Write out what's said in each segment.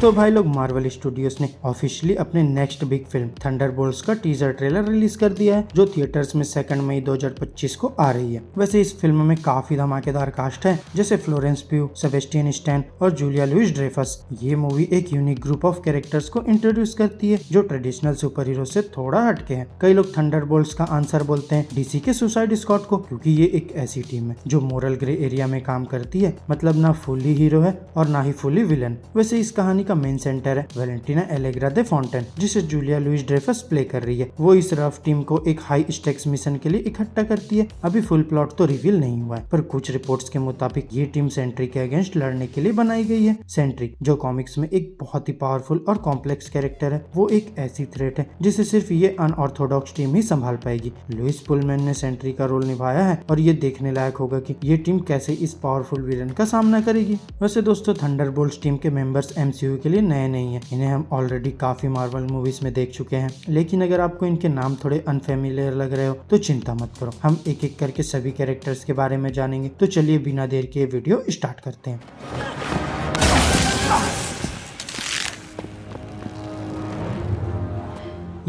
तो भाई लोग मार्वल स्टूडियोज ने ऑफिशियली अपने नेक्स्ट बिग फिल्म थंडरबोल्ट्स का टीजर ट्रेलर रिलीज कर दिया है, जो थिएटर्स में 2 मई 2025 को आ रही है। वैसे इस फिल्म में काफी धमाकेदार कास्ट है, जैसे फ्लोरेंस प्यू, सेबेस्टियन स्टैन और जूलिया लुइस ड्रेफस। ये मूवी एक यूनिक ग्रुप ऑफ कैरेक्टर्स को इंट्रोड्यूस करती है जो ट्रेडिशनल सुपर हीरो से थोड़ा हटके हैं। कई लोग थंडरबोल्ट्स का आंसर बोलते हैं डीसी के सुसाइड स्क्वाड को, क्योंकि ये एक ऐसी टीम है जो मोरल ग्रे एरिया में काम करती है, मतलब ना फुली हीरो है और ना ही फुली विलन। वैसे इस कहानी का मेन सेंटर है वैलेंटिना एलेग्रा दे फॉन्टेन, जिसे जूलिया लुइस ड्रेफस प्ले कर रही है। वो इस रफ टीम को एक हाई स्टेक्स मिशन के लिए इकट्ठा करती है। अभी फुल प्लॉट तो रिवील नहीं हुआ है, पर कुछ रिपोर्ट्स के मुताबिक ये टीम सेंट्री के अगेंस्ट लड़ने के लिए बनाई गई है। सेंट्री, जो कॉमिक्स में एक बहुत ही पावरफुल और कॉम्प्लेक्स कैरेक्टर है, वो एक ऐसी थ्रेट है जिसे सिर्फ ये अनऑर्थोडॉक्स टीम ही संभाल पाएगी। लुइस पुलमैन ने सेंट्री का रोल निभाया है और ये देखने लायक होगा कि ये टीम कैसे इस पावरफुल विलन का सामना करेगी। वैसे दोस्तों, थंडरबोल्ट्स टीम के मेंबर्स एमसीयू के लिए नए नहीं है, इन्हें हम ऑलरेडी काफी मार्वल मूवीज में देख चुके हैं। लेकिन अगर आपको इनके नाम थोड़े अनफेमिलियर लग रहे हो तो चिंता मत करो, हम एक एक करके सभी कैरेक्टर्स के बारे में जानेंगे। तो चलिए बिना देर के वीडियो स्टार्ट करते हैं।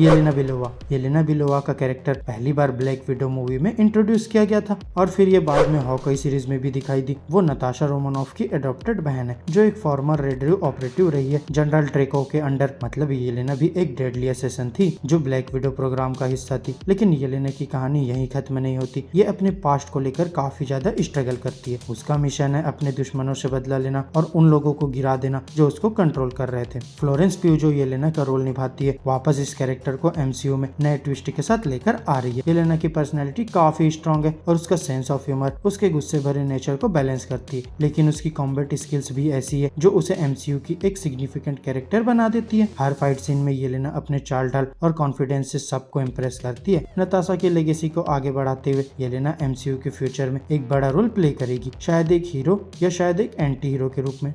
येलेना बेलोवा का कैरेक्टर पहली बार ब्लैक विडो मूवी में इंट्रोड्यूस किया गया था और फिर ये बाद में हॉकाई सीरीज में भी दिखाई दी। वो नताशा रोमानोफ की एडॉप्टेड बहन है, जो एक फॉर्मर रेड रिव ऑपरेटिव रही है जनरल ड्रेको के अंडर। मतलब येलेना भी एक डेडली असेसन थी जो ब्लैक विडो प्रोग्राम का हिस्सा थी। लेकिन येलेना की कहानी यहीं खत्म नहीं होती, ये अपने पास्ट को लेकर काफी ज्यादा स्ट्रगल करती है। उसका मिशन है अपने दुश्मनों से बदला लेना और उन लोगों को गिरा देना जो उसको कंट्रोल कर रहे थे। फ्लोरेंस प्यू, जो येलेना का रोल निभाती है, वापस इस कैरेक्टर को एमसीयू में नए ट्विस्ट के साथ लेकर आ रही है। येलेना की पर्सनैलिटी काफी स्ट्रॉन्ग है और उसका सेंस ऑफ ह्यूमर उसके गुस्से भरे नेचर को बैलेंस करती है। लेकिन उसकी कॉम्बैट स्किल्स भी ऐसी है जो उसे एमसीयू की एक सिग्निफिकेंट कैरेक्टर बना देती है। हर फाइट सीन में येलेना अपने चाल ढाल और कॉन्फिडेंस से सबको इम्प्रेस करती है। नताशा की लेगेसी को आगे बढ़ाते हुए येलेना एमसीयू के फ्यूचर में एक बड़ा रोल प्ले करेगी, शायद एक हीरो या शायद एक एंटी हीरो के रूप में।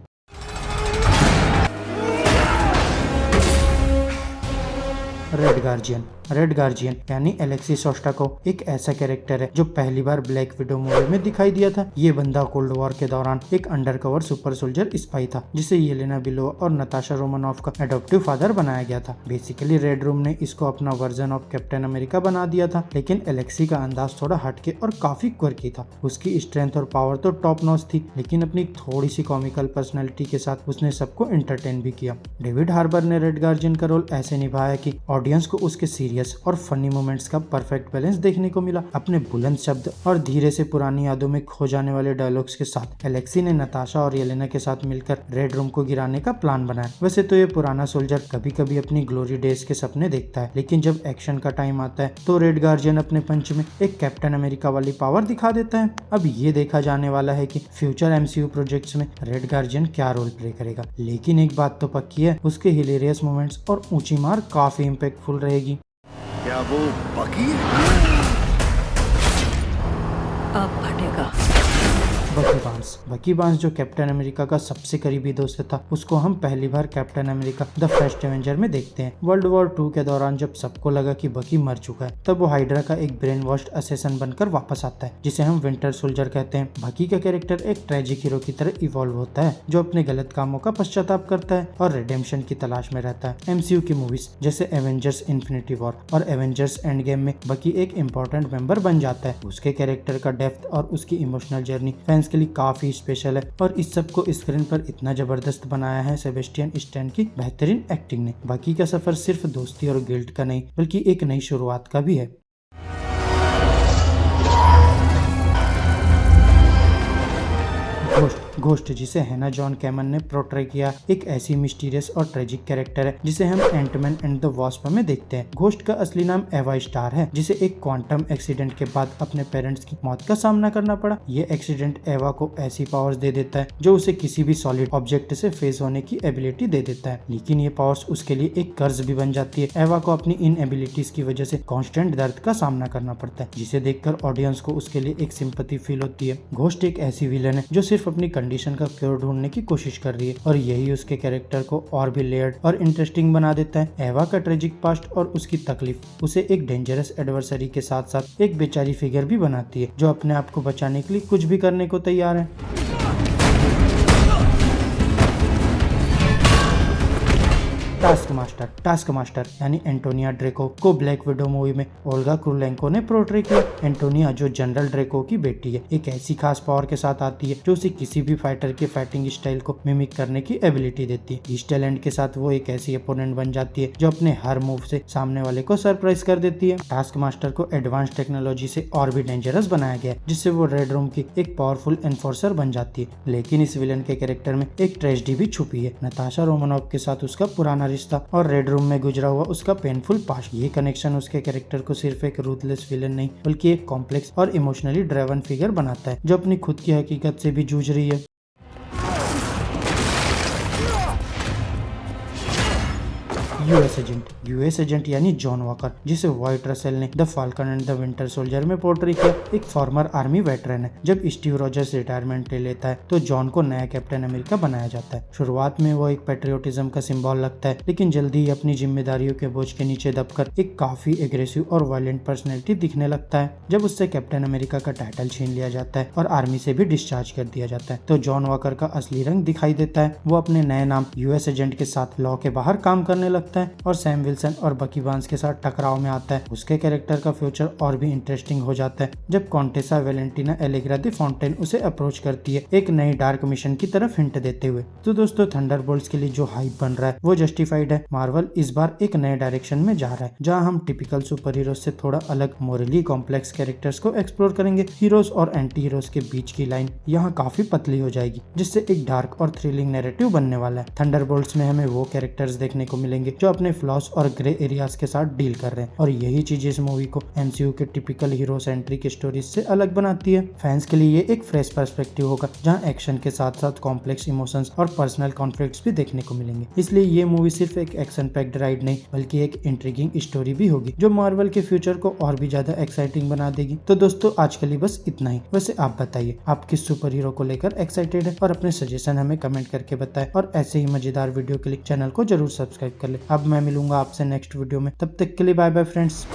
रेड गार्जियन यानी एलेक्सी सोस्टाको एक ऐसा कैरेक्टर है जो पहली बार ब्लैक विडो मूवी में दिखाई दिया था। ये बंदा कोल्ड वॉर के दौरान एक अंडरकवर सुपर सोल्जर स्पाई था, जिसे येलेना बेलोवा और नताशा रोमानोफ का एडॉप्टिव फादर बनाया गया था। बेसिकली रेड रूम ने इसको अपना वर्जन ऑफ कैप्टन अमेरिका बना दिया था, लेकिन एलेक्सी का अंदाज थोड़ा हटके और काफी क्वर्की था। उसकी स्ट्रेंथ और पावर तो टॉप नॉच थी, लेकिन अपनी थोड़ी सी कॉमिकल पर्सनैलिटी के साथ उसने सबको एंटरटेन भी किया। डेविड हार्बर ने रेड गार्जियन का रोल ऐसे निभाया कि ऑडियंस को उसके सीरियस और फनी मोमेंट्स का परफेक्ट बैलेंस देखने को मिला। अपने बुलंद शब्द और धीरे से पुरानी यादों में खो जाने वाले डायलॉग्स के साथ एलेक्सी ने नताशा और येलेना के साथ मिलकर रेड रूम को गिराने का प्लान बनाया। वैसे तो ये पुराना सोल्जर कभी कभी अपनी ग्लोरी डेज के सपने देखता है, लेकिन जब एक्शन का टाइम आता है तो रेड गार्जियन अपने पंच में एक कैप्टन अमेरिका वाली पावर दिखा देता है। अब ये देखा जाने वाला है कि फ्यूचर एमसीयू प्रोजेक्ट्स में रेड गार्जियन क्या रोल प्ले करेगा। लेकिन एक बात तो पक्की है, उसके हिलेरियस मोमेंट्स और ऊंची मार काफी इम्पैक्टफुल रहेगी। क्या वो बकी? अब फटेगा। बकी बांस जो कैप्टन अमेरिका का सबसे करीबी दोस्त था, उसको हम पहली बार Captain America the First Avenger में देखते हैं। वर्ल्ड वॉर 2 के दौरान जब सबको लगा कि बकी मर चुका है, तब वो हाइड्रा का एक ब्रेन वॉश्ड असेसन बनकर वापस आता है, जिसे हम विंटर सोल्जर कहते हैं। बकी का कैरेक्टर एक ट्रेजिक हीरो की तरह इवॉल्व होता है, जो अपने गलत कामों का पश्चाताप करता है और रिडेम्पशन की तलाश में रहता है। एमसीयू की मूवीज जैसे एवेंजर्स इन्फिनिटी वॉर और एवेंजर्स एंड गेम में बकी एक इम्पोर्टेंट मेंबर बन जाता है। उसके कैरेक्टर का डेप्थ और उसकी इमोशनल जर्नी फैंस के लिए काफी स्पेशल है और इस सब को स्क्रीन पर इतना जबरदस्त बनाया है सेबेस्टियन स्टैन की बेहतरीन एक्टिंग ने। बाकी का सफर सिर्फ दोस्ती और गिल्ट का नहीं, बल्कि एक नई शुरुआत का भी है। घोस्ट, जिसे हैना जॉन कैमन ने पोर्ट्रे किया, एक ऐसी मिस्टीरियस और ट्रेजिक कैरेक्टर है जिसे हम एंटमैन एंड द वॉस्प में देखते हैं। घोस्ट का असली नाम एवा स्टार है, जिसे एक क्वांटम एक्सीडेंट के बाद अपने पेरेंट्स की मौत का सामना करना पड़ा। ये एक्सीडेंट एवा को ऐसी पावर्स दे देता है जो उसे किसी भी सॉलिड ऑब्जेक्ट से फेस होने की एबिलिटी दे देता है, लेकिन ये पावर्स उसके लिए एक कर्ज भी बन जाती है। एवा को अपनी इन एबिलिटीज की वजह से कॉन्स्टेंट दर्द का सामना करना पड़ता है, जिसे देखकर ऑडियंस को उसके लिए एक सिंपैथी फील होती है। घोस्ट एक ऐसी विलन है जो सिर्फ अपनी कंडीशन का क्योर ढूंढने की कोशिश कर रही है और यही उसके कैरेक्टर को और भी लेयर्ड और इंटरेस्टिंग बना देता है। एवा का ट्रेजिक पास्ट और उसकी तकलीफ उसे एक डेंजरस एडवर्सरी के साथ साथ एक बेचारी फिगर भी बनाती है, जो अपने आप को बचाने के लिए कुछ भी करने को तैयार है। टास्क मास्टर यानी एंटोनिया ड्रेको को ब्लैक विडो मूवी में ओल्गा कुरिलेंको ने पोर्ट्रे किया। एंटोनिया जो जनरल ड्रेको की बेटी है, एक ऐसी खास पावर के साथ आती है जो उसे किसी भी फाइटर के फाइटिंग स्टाइल को मिमिक करने की एबिलिटी देती है। इस टैलेंट के साथ वो एक ऐसी अपोनेंट बन जाती है जो अपने हर मूव से सामने वाले को सरप्राइज कर देती है। टास्क मास्टर को एडवांस टेक्नोलॉजी से और भी डेंजरस बनाया गया है, जिससे वो रेड रूम की एक पावरफुल एनफोर्सर बन जाती है। लेकिन इस विलन के कैरेक्टर में एक ट्रेजेडी भी छुपी है। नताशा रोमानोव के साथ उसका पुराना रिश्ता और रेड रूम में गुजरा हुआ उसका पेनफुल पास्ट, ये कनेक्शन उसके कैरेक्टर को सिर्फ एक रूथलेस विलन नहीं बल्कि एक कॉम्प्लेक्स और इमोशनली ड्राइवन फिगर बनाता है जो अपनी खुद की हकीकत से भी जूझ रही है। यूएस एजेंट यानी जॉन वॉकर, जिसे व्हाइट रसेल ने the falcon and the winter soldier में पोर्ट्रे किया, एक फॉर्मर आर्मी वेटरन है। जब स्टीव रॉजर्स रिटायरमेंट ले लेता है तो जॉन को नया कैप्टन अमेरिका बनाया जाता है। शुरुआत में वो एक पेट्रियोटिज्म का सिंबल लगता है, लेकिन जल्दी ही अपनी जिम्मेदारियों के बोझ के नीचे दबकर एक काफी एग्रेसिव और वायलेंट पर्सनैलिटी दिखने लगता है। जब उससे कैप्टन अमेरिका का टाइटल छीन लिया जाता है और आर्मी से भी डिस्चार्ज कर दिया जाता है तो जॉन वॉकर का असली रंग दिखाई देता है। वो अपने नए नाम यूएस एजेंट के साथ लॉ के बाहर काम करने लगता है और सैम विल्सन और बकी बार्न्स के साथ टकराव में आता है। उसके कैरेक्टर का फ्यूचर और भी इंटरेस्टिंग हो जाता है जब Contessa Valentina Allegra the fountain उसे अप्रोच करती है, एक नई डार्क मिशन की तरफ हिंट देते हुए। तो दोस्तों, थंडरबोल्ट्स के लिए जो हाइप बन रहा है वो जस्टिफाइड है। मार्वल इस बार एक नए डायरेक्शन में जा रहा है जहां हम टिपिकल सुपर हीरो से थोड़ा अलग मोरली कॉम्प्लेक्स कैरेक्टर्स को एक्सप्लोर करेंगे। हीरोज और एंटी हीरोज के बीच की लाइन यहाँ काफी पतली हो जाएगी, जिससे एक डार्क और थ्रिलिंग नैरेटिव बनने वाला है। थंडरबोल्ट्स में हमें वो कैरेक्टर्स देखने को मिलेंगे जो अपने फ्लॉस और ग्रे एरियाज के साथ डील कर रहे हैं, और यही चीज इस मूवी को एमसीयू के टिपिकल हीरो सेंट्रिक स्टोरीज से अलग बनाती है। फैंस के लिए ये एक फ्रेश पर्सपेक्टिव होगा जहां एक्शन के साथ साथ कॉम्प्लेक्स इमोशंस और पर्सनल कॉन्फ्लिक्ट्स भी देखने को मिलेंगे। इसलिए ये मूवी सिर्फ एक एक्शन पैक्ड राइड नहीं बल्कि एक इंट्रिगिंग स्टोरी भी होगी जो मार्वल के फ्यूचर को और भी ज्यादा एक्साइटिंग बना देगी। तो दोस्तों, आज के लिए बस इतना ही। वैसे आप बताइए, आप किस सुपर हीरो को लेकर एक्साइटेड है, और अपने सजेशन हमें कमेंट करके बताएं, और ऐसे ही मजेदार वीडियो के लिए चैनल को जरूर सब्सक्राइब कर ले। अब मैं मिलूंगा आपसे नेक्स्ट वीडियो में, तब तक के लिए बाय बाय फ्रेंड्स।